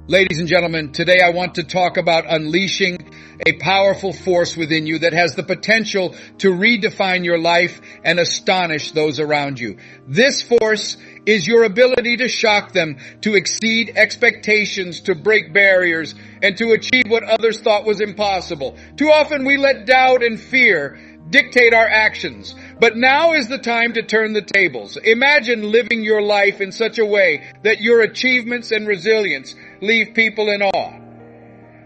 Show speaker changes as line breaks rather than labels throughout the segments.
Ladies and gentlemen, today I want to talk about unleashing a powerful force within you that has the potential to redefine your life and astonish those around you. This force is your ability to shock them, to exceed expectations, to break barriers, and to achieve what others thought was impossible. Too often we let doubt and fear dictate our actions. But now is the time to turn the tables. Imagine living your life in such a way that your achievements and resilience leave people in awe.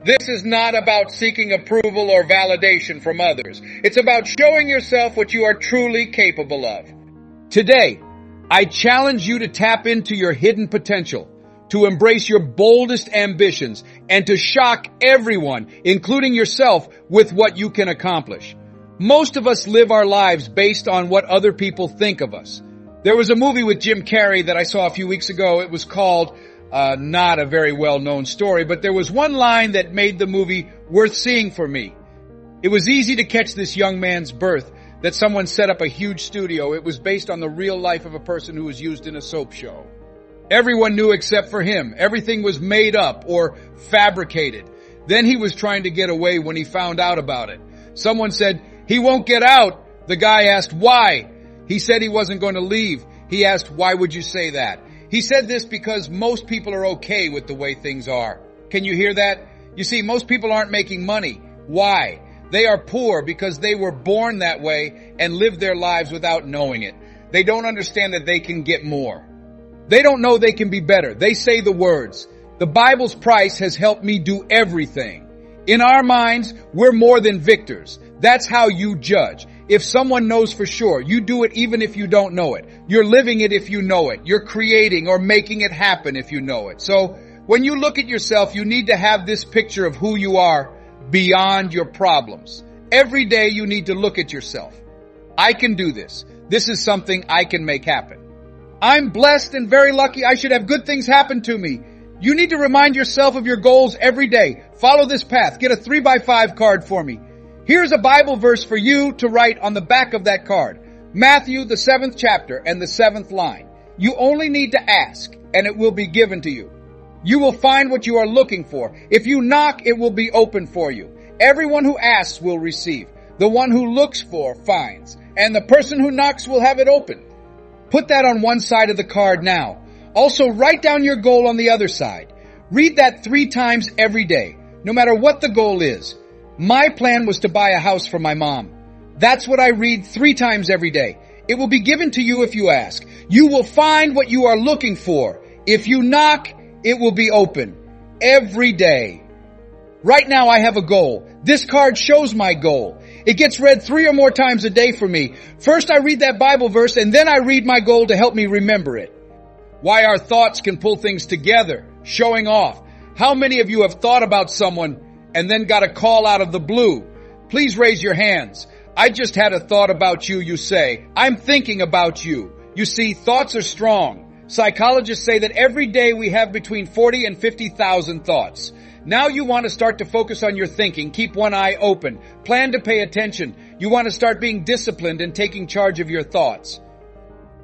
This is not about seeking approval or validation from others. It's about showing yourself what you are truly capable of. Today, I challenge you to tap into your hidden potential, to embrace your boldest ambitions, and to shock everyone, including yourself, with what you can accomplish. Most of us live our lives based on what other people think of us. There was a movie with Jim Carrey that I saw a few weeks ago. It was called, not a very well-known story, but there was one line that made the movie worth seeing for me. It was easy to catch this young man's birth, that someone set up a huge studio. It was based on the real life of a person who was used in a soap show. Everyone knew except for him. Everything was made up or fabricated. Then he was trying to get away when he found out about it. Someone said, "He won't get out." The guy asked, "Why?" He said he wasn't going to leave. He asked, "Why would you say that?" He said this because most people are okay with the way things are. Can you hear that? You see, most people aren't making money. Why? They are poor because they were born that way and lived their lives without knowing it. They don't understand that they can get more. They don't know they can be better. They say the words, "The Bible's price has helped me do everything." In our minds, we're more than victors. That's how you judge. If someone knows for sure, you do it even if you don't know it. You're living it if you know it. You're creating or making it happen if you know it. So when you look at yourself, you need to have this picture of who you are beyond your problems. Every day you need to look at yourself. I can do this. This is something I can make happen. I'm blessed and very lucky. I should have good things happen to me. You need to remind yourself of your goals every day. Follow this path. Get a 3x5 card for me. Here's a Bible verse for you to write on the back of that card. Matthew, the 7th chapter and the 7th line. You only need to ask and it will be given to you. You will find what you are looking for. If you knock, it will be open for you. Everyone who asks will receive. The one who looks for finds. And the person who knocks will have it open. Put that on one side of the card now. Also, write down your goal on the other side. Read that 3 times every day, no matter what the goal is. My plan was to buy a house for my mom. That's what I read 3 times every day. It will be given to you if you ask. You will find what you are looking for. If you knock, it will be open. Every day. Right now I have a goal. This card shows my goal. It gets read 3 or more times a day for me. First I read that Bible verse and then I read my goal to help me remember it. Why our thoughts can pull things together, showing off. How many of you have thought about someone and then got a call out of the blue? Please raise your hands. I just had a thought about you, you say. I'm thinking about you. You see, thoughts are strong. Psychologists say that every day we have between 40 and 50,000 thoughts. Now you want to start to focus on your thinking. Keep one eye open. Plan to pay attention. You want to start being disciplined and taking charge of your thoughts.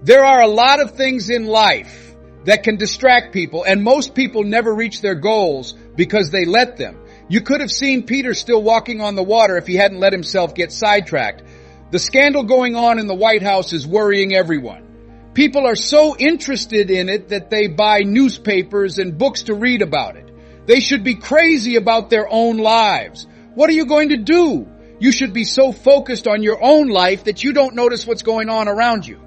There are a lot of things in life that can distract people, and most people never reach their goals because they let them. You could have seen Peter still walking on the water if he hadn't let himself get sidetracked. The scandal going on in the White House is worrying everyone. People are so interested in it that they buy newspapers and books to read about it. They should be crazy about their own lives. What are you going to do? You should be so focused on your own life that you don't notice what's going on around you.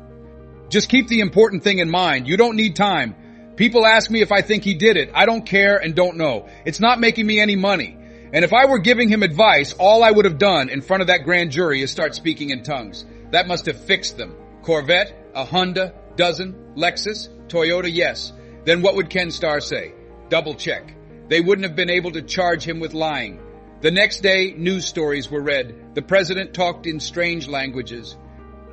Just keep the important thing in mind. You don't need time. People ask me if I think he did it. I don't care and don't know. It's not making me any money. And if I were giving him advice, all I would have done in front of that grand jury is start speaking in tongues. That must have fixed them. Corvette, a Honda, dozen, Lexus, Toyota, yes. Then what would Ken Starr say? Double check. They wouldn't have been able to charge him with lying. The next day, news stories were read. The president talked in strange languages.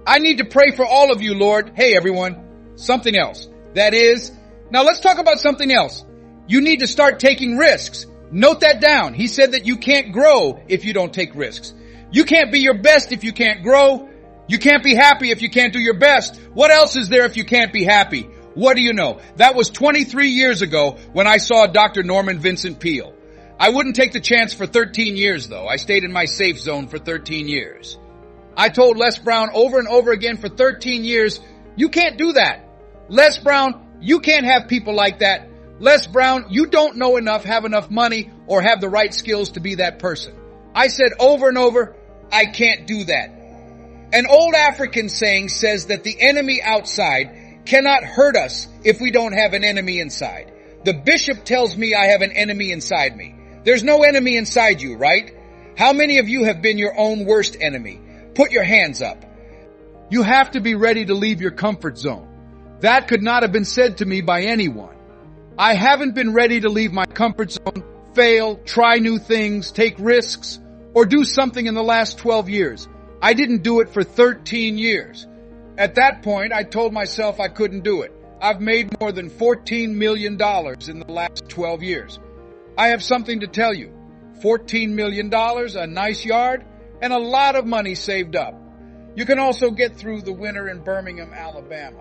I need to pray for all of you, Lord. Hey, everyone. Something else. That is, now let's talk about something else. You need to start taking risks. Note that down. He said that you can't grow if you don't take risks. You can't be your best if you can't grow. You can't be happy if you can't do your best. What else is there if you can't be happy? What do you know? That was 23 years ago when I saw Dr. Norman Vincent Peale. I wouldn't take the chance for 13 years though. I stayed in my safe zone for 13 years. I told Les Brown over and over again for 13 years, you can't do that. Les Brown, you can't have people like that. Les Brown, you don't know enough, have enough money, or have the right skills to be that person. I said over and over, I can't do that. An old African saying says that the enemy outside cannot hurt us if we don't have an enemy inside. The bishop tells me I have an enemy inside me. There's no enemy inside you, right? How many of you have been your own worst enemy? Put your hands up. You have to be ready to leave your comfort zone. That could not have been said to me by anyone. I haven't been ready to leave my comfort zone, fail, try new things, take risks, or do something in the last 12 years. I didn't do it for 13 years. At that point, I told myself I couldn't do it. I've made more than $14 million in the last 12 years. I have something to tell you. $14 million, a nice yard, and a lot of money saved up. You can also get through the winter in Birmingham, Alabama.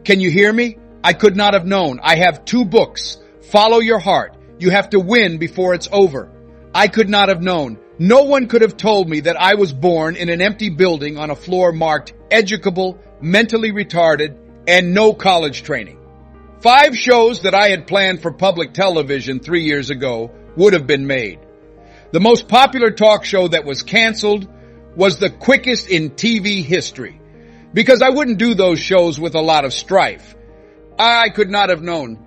Can you hear me? I could not have known. I have 2 books. Follow your heart. You have to win before it's over. I could not have known. No one could have told me that I was born in an empty building on a floor marked educable, mentally retarded, and no college training. 5 shows that I had planned for public television 3 years ago would have been made. The most popular talk show that was canceled was the quickest in TV history, because I wouldn't do those shows with a lot of strife. I could not have known.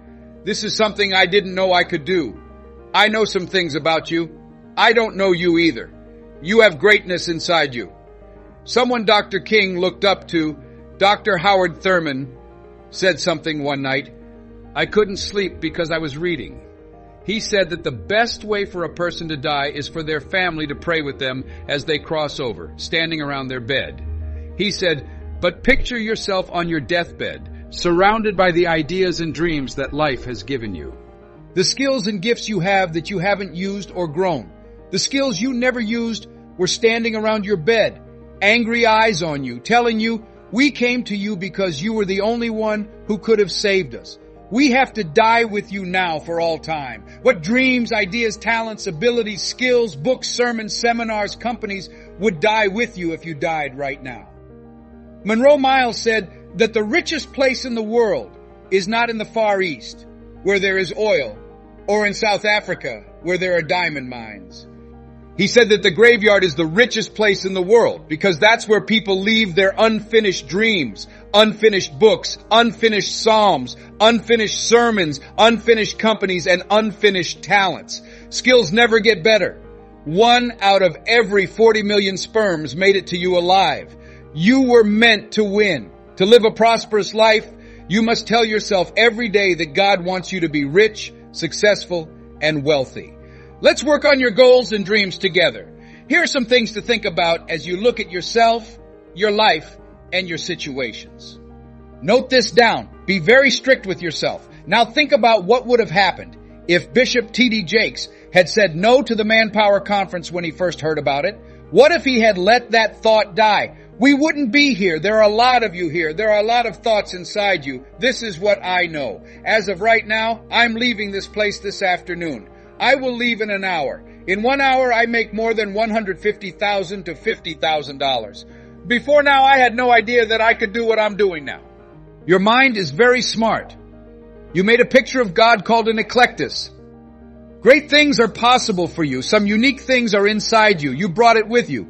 This is something I didn't know I could do. I know some things about you. I don't know you either. You have greatness inside you. Someone Dr. King looked up to, Dr. Howard Thurman, said something one night. I couldn't sleep because I was reading. He said that the best way for a person to die is for their family to pray with them as they cross over, standing around their bed. He said, but picture yourself on your deathbed, surrounded by the ideas and dreams that life has given you. The skills and gifts you have that you haven't used or grown. The skills you never used were standing around your bed, angry eyes on you, telling you, we came to you because you were the only one who could have saved us. We have to die with you now for all time. What dreams, ideas, talents, abilities, skills, books, sermons, seminars, companies would die with you if you died right now. Monroe Miles said that the richest place in the world is not in the Far East, where there is oil, or in South Africa, where there are diamond mines. He said that the graveyard is the richest place in the world because that's where people leave their unfinished dreams, unfinished books, unfinished psalms, unfinished sermons, unfinished companies, and unfinished talents. Skills never get better. 1 out of every 40 million sperms made it to you alive. You were meant to win. To live a prosperous life, you must tell yourself every day that God wants you to be rich, successful, and wealthy. Let's work on your goals and dreams together. Here are some things to think about as you look at yourself, your life, and your situations. Note this down. Be very strict with yourself. Now think about what would have happened if Bishop T.D. Jakes had said no to the Manpower Conference when he first heard about it. What if he had let that thought die? We wouldn't be here. There are a lot of you here. There are a lot of thoughts inside you. This is what I know. As of right now, I'm leaving this place this afternoon. I will leave in an hour. In 1 hour, I make more than $150,000 to $50,000. Before now, I had no idea that I could do what I'm doing now. Your mind is very smart. You made a picture of God called an eclectus. Great things are possible for you. Some unique things are inside you. You brought it with you.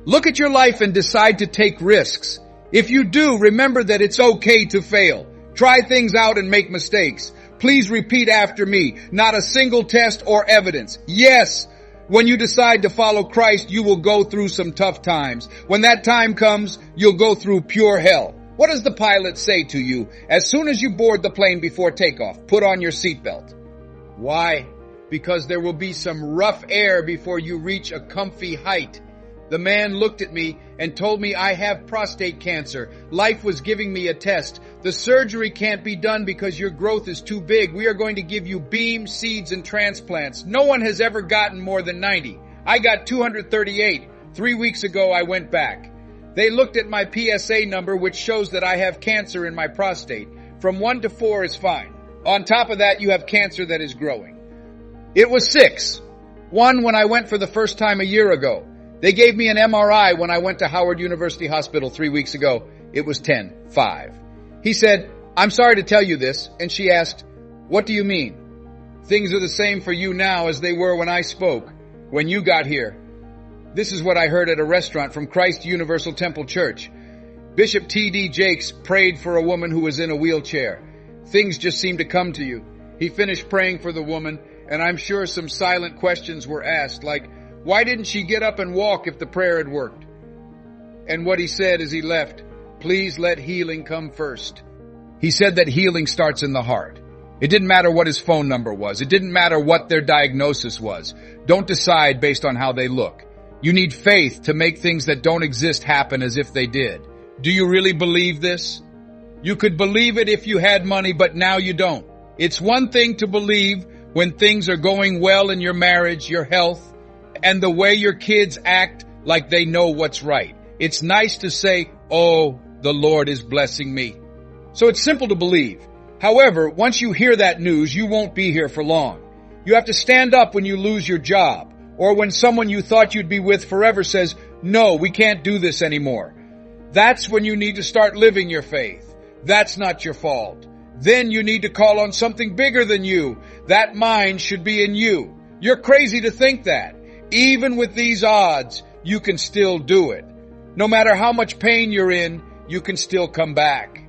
Look at your life and decide to take risks. If you do, remember that it's okay to fail. Try things out and make mistakes. Please repeat after me. Not a single test or evidence. Yes, when you decide to follow Christ, you will go through some tough times. When that time comes, you'll go through pure hell. What does the pilot say to you as soon as you board the plane before takeoff? Put on your seatbelt. Why? Because there will be some rough air before you reach a comfy height. The man looked at me and told me I have prostate cancer. Life was giving me a test. The surgery can't be done because your growth is too big. We are going to give you beams, seeds, and transplants. No one has ever gotten more than 90. I got 238. 3 weeks ago, I went back. They looked at my PSA number, which shows that I have cancer in my prostate. from 1 to 4 is fine. On top of that, you have cancer that is growing. It was 6. 1 when I went for the first time a year ago. They gave me an MRI when I went to Howard University Hospital 3 weeks ago. It was 10. 5. He said, "I'm sorry to tell you this." And she asked, "What do you mean?" "Things are the same for you now as they were when I spoke, when you got here." This is what I heard at a restaurant from Christ Universal Temple Church. Bishop T.D. Jakes prayed for a woman who was in a wheelchair. Things just seemed to come to you. He finished praying for the woman, and I'm sure some silent questions were asked, like, why didn't she get up and walk if the prayer had worked? And what he said as he left, please let healing come first. He said that healing starts in the heart. It didn't matter what his phone number was. It didn't matter what their diagnosis was. Don't decide based on how they look. You need faith to make things that don't exist happen as if they did. Do you really believe this? You could believe it if you had money, but now you don't. It's one thing to believe when things are going well in your marriage, your health, and the way your kids act like they know what's right. It's nice to say, "Oh, the Lord is blessing me." So it's simple to believe. However, once you hear that news, you won't be here for long. You have to stand up when you lose your job, or when someone you thought you'd be with forever says, "No, we can't do this anymore." That's when you need to start living your faith. That's not your fault. Then you need to call on something bigger than you. That mind should be in you. You're crazy to think that. Even with these odds, you can still do it. No matter how much pain you're in, you can still come back.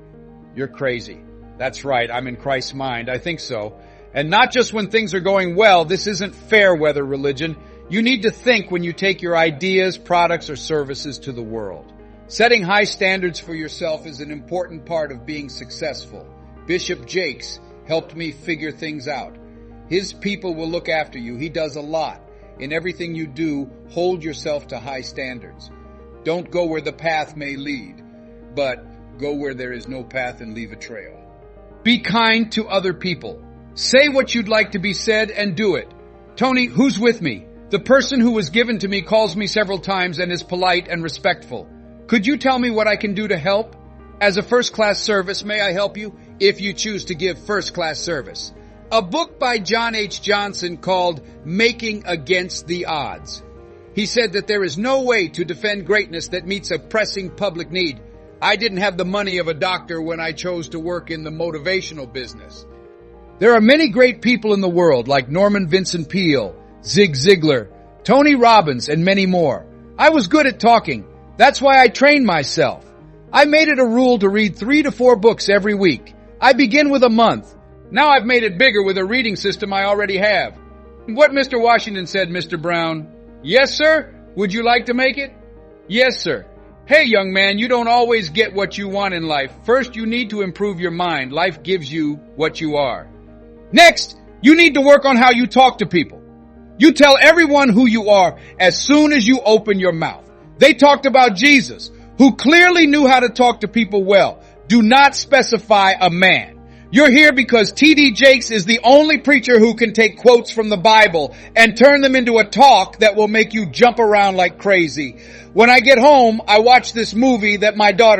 You're crazy. That's right, I'm in Christ's mind. I think so. And not just when things are going well. This isn't fair weather religion. You need to think when you take your ideas, products, or services to the world. Setting high standards for yourself is an important part of being successful. Bishop Jakes helped me figure things out. His people will look after you. He does a lot. In everything you do, hold yourself to high standards. Don't go where the path may lead, but go where there is no path and leave a trail. Be kind to other people. Say what you'd like to be said and do it. Tony, who's with me? The person who was given to me calls me several times and is polite and respectful. Could you tell me what I can do to help? As a first-class service, may I help you? If you choose to give first-class service. A book by John H. Johnson called Making Against the Odds. He said that there is no way to defend greatness that meets a pressing public need. I didn't have the money of a doctor when I chose to work in the motivational business. There are many great people in the world like Norman Vincent Peale, Zig Ziglar, Tony Robbins, and many more. I was good at talking. That's why I trained myself. I made it a rule to read 3 to 4 books every week. I begin with a month. Now I've made it bigger with a reading system I already have. What Mr. Washington said, Mr. Brown. Yes, sir? Would you like to make it? Yes, sir. Hey, young man, you don't always get what you want in life. First, you need to improve your mind. Life gives you what you are. Next, you need to work on how you talk to people. You tell everyone who you are as soon as you open your mouth. They talked about Jesus, who clearly knew how to talk to people well. Do not specify a man. You're here because T.D. Jakes is the only preacher who can take quotes from the Bible and turn them into a talk that will make you jump around like crazy. When I get home, I watch this movie that my daughter